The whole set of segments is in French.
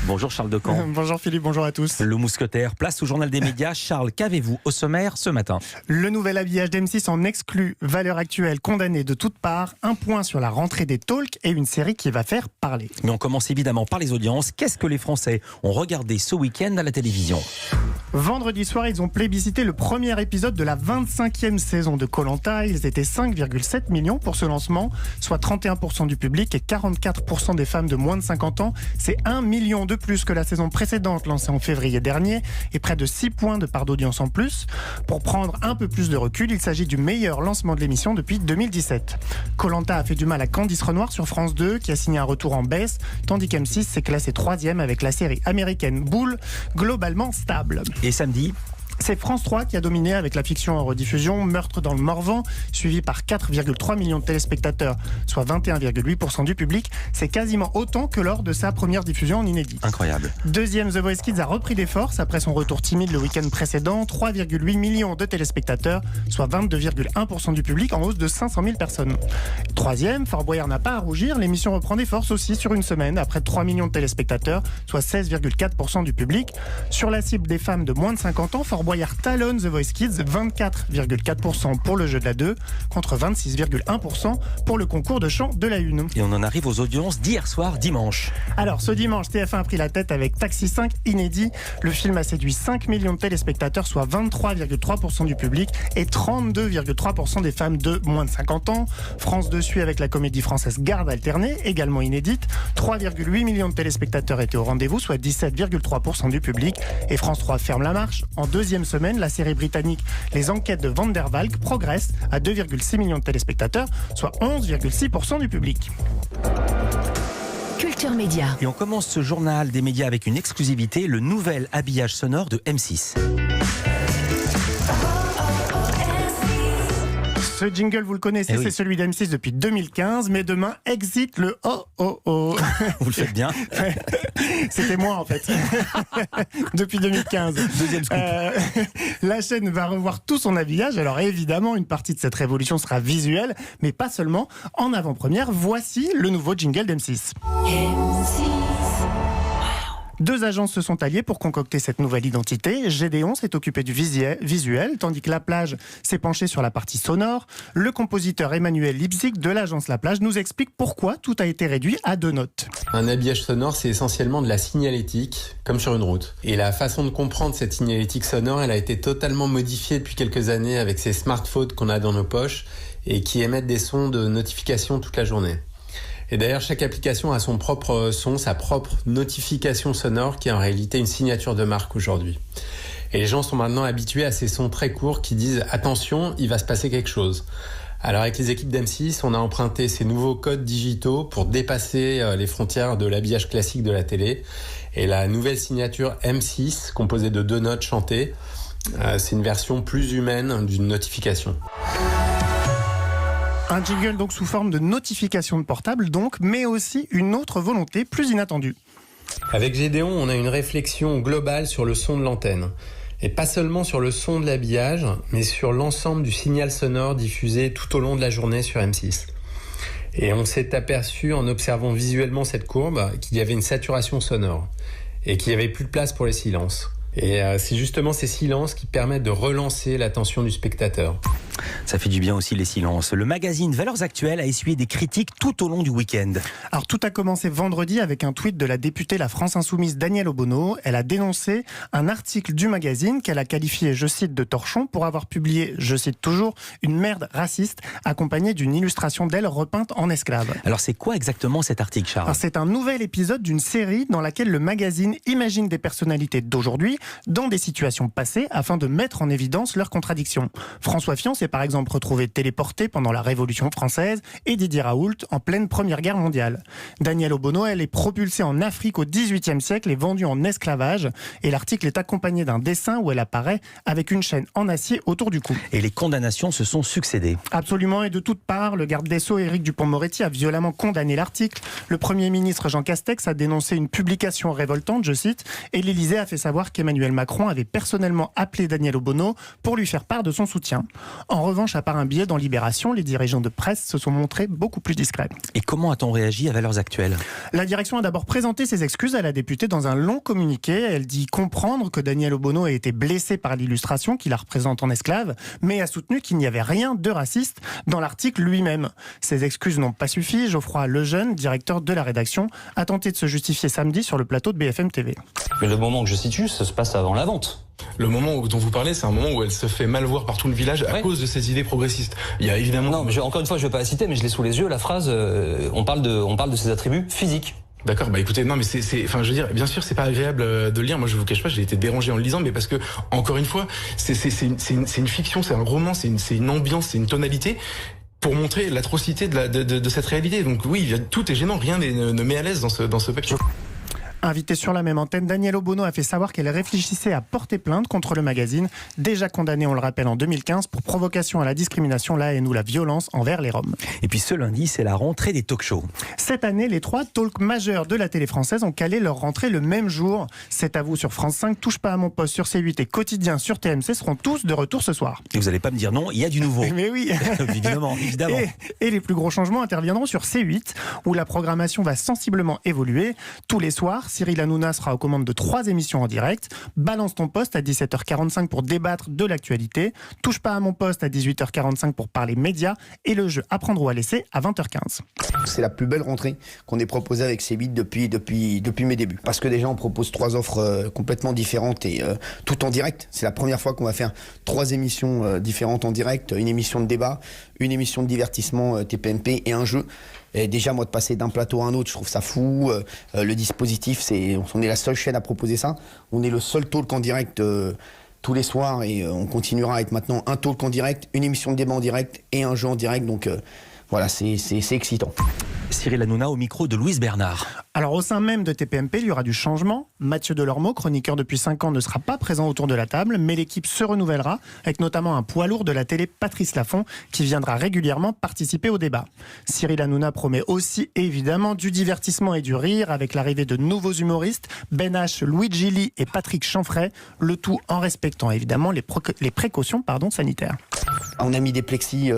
Bonjour Charles Decamp. Bonjour Philippe, bonjour à tous. Le mousquetaire, place au journal des médias. Charles, qu'avez-vous au sommaire ce matin? Le nouvel habillage d'M6 en exclut, valeur actuelle condamnée de toutes parts, un point sur la rentrée des talks et une série qui va faire parler. Mais on commence évidemment par les audiences. Qu'est-ce que les Français ont regardé ce week-end à la télévision? Vendredi soir, ils ont plébiscité le premier épisode de la 25e saison de Koh-Lanta. Ils étaient 5,7 millions pour ce lancement, soit 31% du public et 44% des femmes de moins de 50 ans. C'est 1 million de plus que la saison précédente lancée en février dernier et près de 6 points de part d'audience en plus. Pour prendre un peu plus de recul, il s'agit du meilleur lancement de l'émission depuis 2017. Koh-Lanta a fait du mal à Candice Renoir sur France 2 qui a signé un retour en baisse, tandis qu'M6 s'est classé 3e avec la série américaine Bull, globalement stable. Et samedi, c'est France 3 qui a dominé avec la fiction en rediffusion Meurtre dans le Morvan, suivi par 4,3 millions de téléspectateurs, soit 21,8% du public. C'est quasiment autant que lors de sa première diffusion en inédit. incroyable. Deuxième, The Voice Kids a repris des forces après son retour timide le week-end précédent. 3,8 millions de téléspectateurs, soit 22,1% du public, en hausse de 500 000 personnes. Troisième, Fort Boyard n'a pas à rougir. L'émission reprend des forces aussi sur une semaine, après 3 millions de téléspectateurs, soit 16,4% du public. Sur la cible des femmes de moins de 50 ans, Fort Boyard talonne The Voice Kids, 24,4% pour le jeu de la 2, contre 26,1% pour le concours de chant de la 1. Et on en arrive aux audiences d'hier soir, dimanche. Alors, ce dimanche, TF1 a pris la tête avec Taxi 5 inédit. Le film a séduit 5 millions de téléspectateurs, soit 23,3% du public et 32,3% des femmes de moins de 50 ans. France 2 suit avec la comédie française Garde alternée, également inédite. 3,8 millions de téléspectateurs étaient au rendez-vous, soit 17,3% du public. Et France 3 ferme la marche. En deuxième semaine, la série britannique Les Enquêtes de Van der Valk progresse à 2,6 millions de téléspectateurs, soit 11,6% du public. Culture Média. Et on commence ce journal des médias avec une exclusivité, le nouvel habillage sonore de M6. Ce jingle, vous le connaissez, oui. c'est celui d'M6 depuis 2015, mais demain, exit le oh oh oh. Vous le faites bien. C'était moi en fait, depuis 2015. Deuxième scoop. La chaîne va revoir tout son habillage. Alors évidemment, une partie de cette révolution sera visuelle, mais pas seulement. En avant-première, voici le nouveau jingle d'M6. Deux agences se sont alliées pour concocter cette nouvelle identité. Gédéon s'est occupé du visuel, tandis que La Plage s'est penché sur la partie sonore. Le compositeur Emmanuel Lipzig de l'agence La Plage nous explique pourquoi tout a été réduit à 2 notes. Un habillage sonore, c'est essentiellement de la signalétique, comme sur une route. Et la façon de comprendre cette signalétique sonore, elle a été totalement modifiée depuis quelques années avec ces smartphones qu'on a dans nos poches et qui émettent des sons de notification toute la journée. Et d'ailleurs, chaque application a son propre son, sa propre notification sonore qui est en réalité une signature de marque aujourd'hui. Et les gens sont maintenant habitués à ces sons très courts qui disent « Attention, il va se passer quelque chose ». Alors avec les équipes d'M6, on a emprunté ces nouveaux codes digitaux pour dépasser les frontières de l'habillage classique de la télé. Et la nouvelle signature M6, composée de 2 notes chantées, c'est une version plus humaine d'une notification. Un jingle donc sous forme de notification de portable, donc, mais aussi une autre volonté plus inattendue. Avec Gédéon, on a une réflexion globale sur le son de l'antenne. Et pas seulement sur le son de l'habillage, mais sur l'ensemble du signal sonore diffusé tout au long de la journée sur M6. Et on s'est aperçu en observant visuellement cette courbe qu'il y avait une saturation sonore et qu'il n'y avait plus de place pour les silences. Et c'est justement ces silences qui permettent de relancer l'attention du spectateur. Ça fait du bien aussi les silences. Le magazine Valeurs Actuelles a essuyé des critiques tout au long du week-end. Alors tout a commencé vendredi avec un tweet de la députée La France Insoumise Danielle Obono. Elle a dénoncé un article du magazine qu'elle a qualifié, je cite, de torchon pour avoir publié, je cite toujours, une merde raciste accompagnée d'une illustration d'elle repeinte en esclave. Alors c'est quoi exactement cet article, Charles? Alors, c'est un nouvel épisode d'une série dans laquelle le magazine imagine des personnalités d'aujourd'hui dans des situations passées afin de mettre en évidence leurs contradictions. François Fillon s'est par exemple retrouvé téléporté pendant la Révolution française et Didier Raoult en pleine Première Guerre mondiale. Danielle Obono, elle est propulsée en Afrique au XVIIIe siècle et vendue en esclavage. Et l'article est accompagné d'un dessin où elle apparaît avec une chaîne en acier autour du cou. Et les condamnations se sont succédées. Absolument, et de toutes parts, le garde des Sceaux Éric Dupond-Moretti a violemment condamné l'article. Le Premier ministre Jean Castex a dénoncé une publication révoltante, je cite, et l'Élysée a fait savoir qu'Emmanuel Emmanuel Macron avait personnellement appelé Daniel Obono pour lui faire part de son soutien. En revanche, à part un billet dans Libération, les dirigeants de presse se sont montrés beaucoup plus discrets. Et comment a-t-on réagi à Valeurs Actuelles ? La direction a d'abord présenté ses excuses à la députée dans un long communiqué. Elle dit comprendre que Daniel Obono a été blessé par l'illustration qui la représente en esclave, mais a soutenu qu'il n'y avait rien de raciste dans l'article lui-même. Ces excuses n'ont pas suffi. Geoffroy Lejeune, directeur de la rédaction, a tenté de se justifier samedi sur le plateau de BFM TV. Mais le moment que je situe, ça se passe avant la vente. Le moment dont vous parlez, c'est un moment où elle se fait mal voir par tout le village à cause de ses idées progressistes. Il y a évidemment... Non, mais encore une fois, je ne vais pas la citer, mais je l'ai sous les yeux, la phrase, on parle de ses attributs physiques. D'accord, bah écoutez, non mais enfin je veux dire, bien sûr c'est pas agréable de lire. Moi je vous cache pas, j'ai été dérangé en le lisant, mais parce que encore une fois, c'est une fiction, c'est un roman, c'est une ambiance, c'est une tonalité pour montrer l'atrocité de cette réalité. Donc oui, tout est gênant, rien ne met à l'aise dans ce papier. Invité sur la même antenne, Daniel Obono a fait savoir qu'elle réfléchissait à porter plainte contre le magazine, déjà condamné, on le rappelle, en 2015 pour provocation à la discrimination, la haine ou la violence envers les Roms. Et puis ce lundi, c'est la rentrée des talk-shows. Cette année, les 3 talks majeurs de la télé française ont calé leur rentrée le même jour. C'est à vous sur France 5, Touche pas à mon poste sur C8 et Quotidien sur TMC seront tous de retour ce soir. Et vous n'allez pas me dire non, il y a du nouveau. Mais oui. Évidemment. Et les plus gros changements interviendront sur C8, où la programmation va sensiblement évoluer. Tous les soirs, Cyril Hanouna sera aux commandes de 3 émissions en direct. Balance ton poste à 17h45 pour débattre de l'actualité. Touche pas à mon poste à 18h45 pour parler médias. Et le jeu Apprendre ou à laisser à 20h15. C'est la plus belle rentrée qu'on ait proposée avec C8 depuis mes débuts. Parce que déjà, on propose 3 offres complètement différentes et tout en direct. C'est la première fois qu'on va faire 3 émissions différentes en direct. Une émission de débat, une émission de divertissement TPMP et un jeu. Et déjà, moi, de passer d'un plateau à un autre, je trouve ça fou. Le dispositif, on est la seule chaîne à proposer ça. On est le seul talk en direct tous les soirs et on continuera à être maintenant un talk en direct, une émission de débat en direct et un jeu en direct. Donc voilà, c'est excitant. Cyril Hanouna au micro de Louise Bernard. Alors au sein même de TPMP, il y aura du changement. Mathieu Delormeau, chroniqueur depuis 5 ans, ne sera pas présent autour de la table, mais l'équipe se renouvellera, avec notamment un poids lourd de la télé, Patrice Laffont, qui viendra régulièrement participer au débat. Cyril Hanouna promet aussi évidemment du divertissement et du rire, avec l'arrivée de nouveaux humoristes, Ben H, Louis Gilly et Patrick Chanfray, le tout en respectant évidemment les précautions sanitaires. On a mis des plexis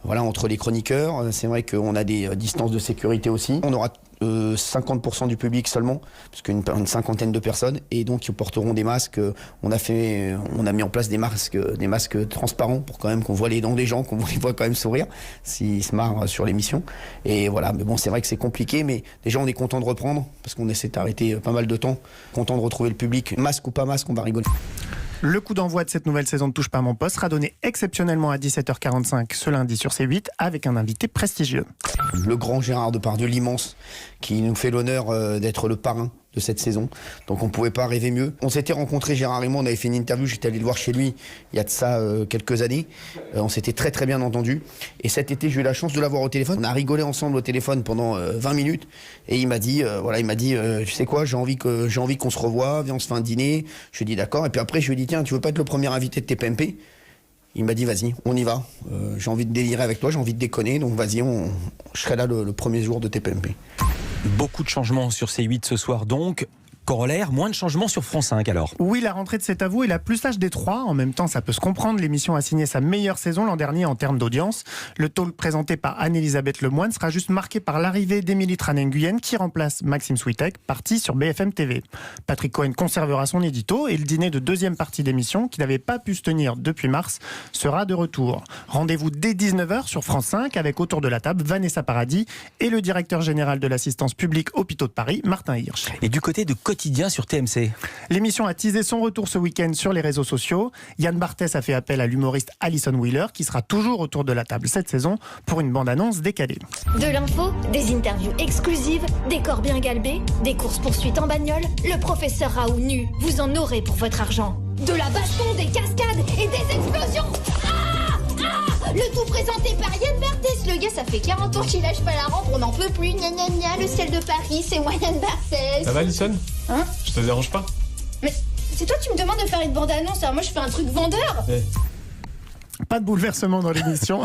entre les chroniqueurs. C'est vrai qu'on a des distances de sécurité aussi. On aura 50% du public seulement, parce qu'une cinquantaine de personnes, et donc ils porteront des masques. On a mis en place des masques transparents pour quand même qu'on voit les dents des gens, qu'on les voit quand même sourire s'ils se marrent sur l'émission. Et voilà, mais bon, c'est vrai que c'est compliqué, mais déjà on est content de reprendre, parce qu'on essaie d'arrêter pas mal de temps, content de retrouver le public. Masque ou pas masque, on va rigoler. Le coup d'envoi de cette nouvelle saison de Touche pas à mon poste sera donné exceptionnellement à 17h45 ce lundi sur C8 avec un invité prestigieux. Le grand Gérard Depardieu, l'immense, qui nous fait l'honneur d'être le parrain de cette saison. Donc on ne pouvait pas rêver mieux. On s'était rencontrés, Gérard et moi, on avait fait une interview, j'étais allé le voir chez lui il y a de ça quelques années. On s'était très très bien entendus. Et cet été, j'ai eu la chance de l'avoir au téléphone. On a rigolé ensemble au téléphone pendant 20 minutes. Et il m'a dit, tu sais quoi, j'ai envie qu'on se revoie, viens on se fait un dîner. Je lui ai dit d'accord. Et puis après, je lui ai dit, tiens, tu veux pas être le premier invité de TPMP ? Il m'a dit, vas-y, on y va. J'ai envie de délirer avec toi, j'ai envie de déconner. Donc vas-y, je serai là le premier jour de TPMP. Beaucoup de changements sur C8 ce soir donc. Corollaire, moins de changements sur France 5 alors. Oui, la rentrée de C'est à vous est la plus sage des 3. En même temps, ça peut se comprendre. L'émission a signé sa meilleure saison l'an dernier en termes d'audience. Le talk présenté par Anne-Elisabeth Lemoine sera juste marqué par l'arrivée d'Émilie Tranen-Guyenne qui remplace Maxime Switek, parti sur BFM TV. Patrick Cohen conservera son édito et le dîner de deuxième partie d'émission, qui n'avait pas pu se tenir depuis mars, sera de retour. Rendez-vous dès 19h sur France 5 avec autour de la table Vanessa Paradis et le directeur général de l'assistance publique Hôpitaux de Paris, Martin Hirsch. Et du côté de Quotidien sur TMC. L'émission a teasé son retour ce week-end sur les réseaux sociaux. Yann Barthès a fait appel à l'humoriste Alison Wheeler qui sera toujours autour de la table cette saison pour une bande-annonce décalée. De l'info, des interviews exclusives, des corps bien galbés, des courses-poursuites en bagnole, le professeur Raoult nu, vous en aurez pour votre argent. De la baston, des cascades et des explosions. Le tout présenté par Yann Barthès. Le gars, ça fait 40 ans qu'il lâche pas la rampe, on n'en peut plus. Gna gna gna, le ciel de Paris, c'est moi Yann Barthès. Ça va, Alison ? Hein ? Je te dérange pas ? Mais c'est toi qui me demandes de faire une bande-annonce, alors moi je fais un truc vendeur. Pas de bouleversement dans l'émission,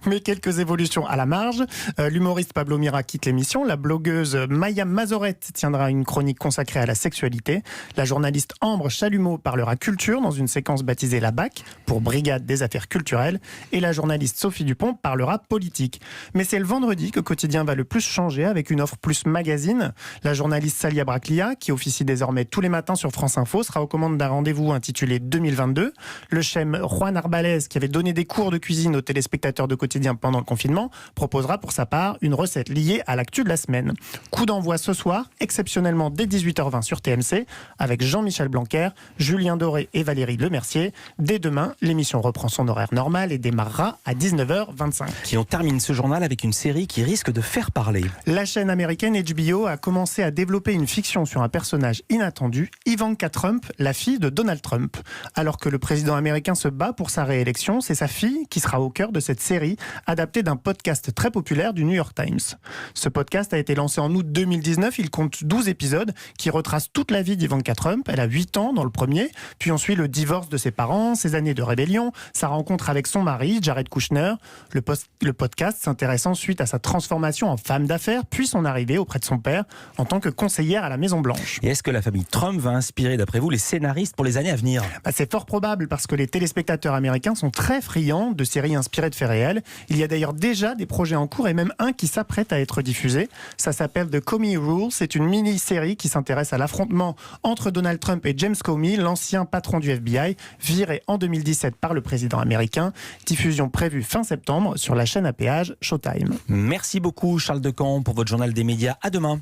mais quelques évolutions à la marge. L'humoriste Pablo Mira quitte l'émission. La blogueuse Maya Mazorette tiendra une chronique consacrée à la sexualité. La journaliste Ambre Chalumeau parlera culture dans une séquence baptisée La BAC, pour Brigade des affaires culturelles. Et la journaliste Sophie Dupont parlera politique. Mais c'est le vendredi que Quotidien va le plus changer, avec une offre plus magazine. La journaliste Salia Braclia, qui officie désormais tous les matins sur France Info, sera aux commandes d'un rendez-vous intitulé 2022. Le chef Juan Arbalez, qui avait donné des cours de cuisine aux téléspectateurs de Quotidien pendant le confinement, proposera pour sa part une recette liée à l'actu de la semaine. Coup d'envoi ce soir, exceptionnellement dès 18h20 sur TMC, avec Jean-Michel Blanquer, Julien Doré et Valérie Lemercier. Dès demain, l'émission reprend son horaire normal et démarrera à 19h25. Et on termine ce journal avec une série qui risque de faire parler. La chaîne américaine HBO a commencé à développer une fiction sur un personnage inattendu, Ivanka Trump, la fille de Donald Trump. Alors que le président américain se bat pour sa réélection, c'est sa fille qui sera au cœur de cette série, adaptée d'un podcast très populaire du New York Times. Ce podcast a été lancé en août 2019, il compte 12 épisodes qui retracent toute la vie d'Ivanka Trump. Elle a 8 ans dans le premier, puis on suit le divorce de ses parents, ses années de rébellion, sa rencontre avec son mari, Jared Kushner. Le podcast s'intéresse ensuite à sa transformation en femme d'affaires, puis son arrivée auprès de son père en tant que conseillère à la Maison-Blanche. Et est-ce que la famille Trump va inspirer, d'après vous, les scénaristes pour les années à venir ? C'est fort probable, parce que les téléspectateurs américains sont très friands de séries inspirées de faits réels. Il y a d'ailleurs déjà des projets en cours et même un qui s'apprête à être diffusé. Ça s'appelle The Comey Rule. C'est une mini-série qui s'intéresse à l'affrontement entre Donald Trump et James Comey, l'ancien patron du FBI, viré en 2017 par le président américain. Diffusion prévue fin septembre sur la chaîne à péage Showtime. Merci beaucoup Charles Decamp pour votre journal des médias. À demain.